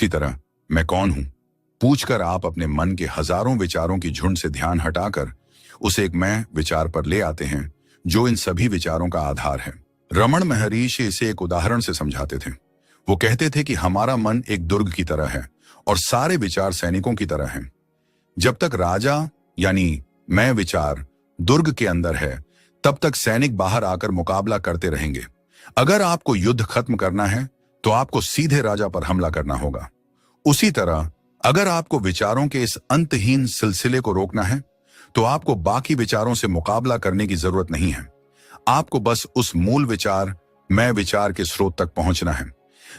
इसी तरह मैं कौन हूं पूछकर आप अपने मन के हजारों विचारों की झुंड से ध्यान हटाकर उसे एक मैं विचार पर ले आते हैं जो इन सभी विचारों का आधार है। रमण महर्षि इसे एक उदाहरण से समझाते थे। वो कहते थे कि हमारा मन एक दुर्ग की तरह है और सारे विचार सैनिकों की तरह हैं। जब तक राजा यानी मैं विचार दुर्ग के अंदर है, तब तक सैनिक बाहर आकर मुकाबला करते रहेंगे। अगर आपको युद्ध खत्म करना है तो आपको सीधे राजा पर हमला करना होगा। उसी तरह अगर आपको विचारों के इस अंतहीन सिलसिले को रोकना है तो आपको बाकी विचारों से मुकाबला करने की जरूरत नहीं है। आपको बस उस मूल विचार मैं विचार के स्रोत तक पहुंचना है।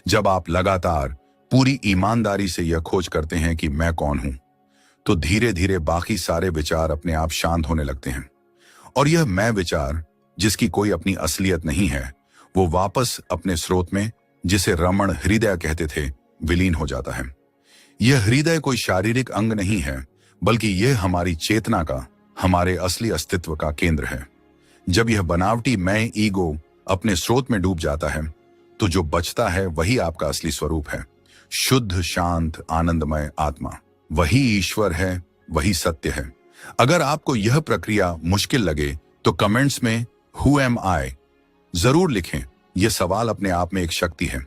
जब आप लगातार पूरी ईमानदारी से यह खोज करते हैं कि मैं कौन हूं, तो धीरे धीरे बाकी सारे विचार अपने आप शांत होने लगते हैं और यह मैं विचार, जिसकी कोई अपनी असलियत नहीं है, वो वापस अपने स्रोत में, जिसे रमण हृदय कहते थे, विलीन हो जाता है। यह हृदय कोई शारीरिक अंग नहीं है, बल्कि यह हमारी चेतना का, हमारे असली अस्तित्व का केंद्र है। जब यह बनावटी मैं ईगो अपने स्रोत में डूब जाता है, तो जो बचता है वही आपका असली स्वरूप है। शुद्ध, शांत, आनंदमय आत्मा, वही ईश्वर है, वही सत्य है। अगर आपको यह प्रक्रिया मुश्किल लगे तो कमेंट्स में हु एम आई जरूर लिखें। यह सवाल अपने आप में एक शक्ति है।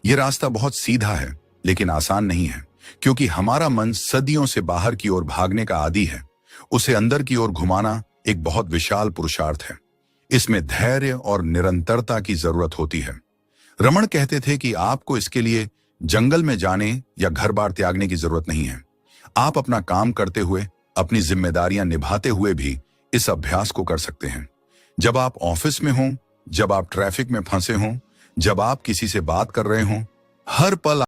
यह रास्ता बहुत सीधा है लेकिन आसान नहीं है, क्योंकि हमारा मन सदियों से बाहर की ओर भागने का आदी है। उसे अंदर की ओर घुमाना एक बहुत विशाल पुरुषार्थ है। इसमें धैर्य और निरंतरता की जरूरत होती है। रमण कहते थे कि आपको इसके लिए जंगल में जाने या घर बार त्यागने की जरूरत नहीं है। आप अपना काम करते हुए, अपनी जिम्मेदारियां निभाते हुए भी इस अभ्यास को कर सकते हैं। जब आप ऑफिस में हों, जब आप ट्रैफिक में फंसे हों, जब आप किसी से बात कर रहे हों, हर पल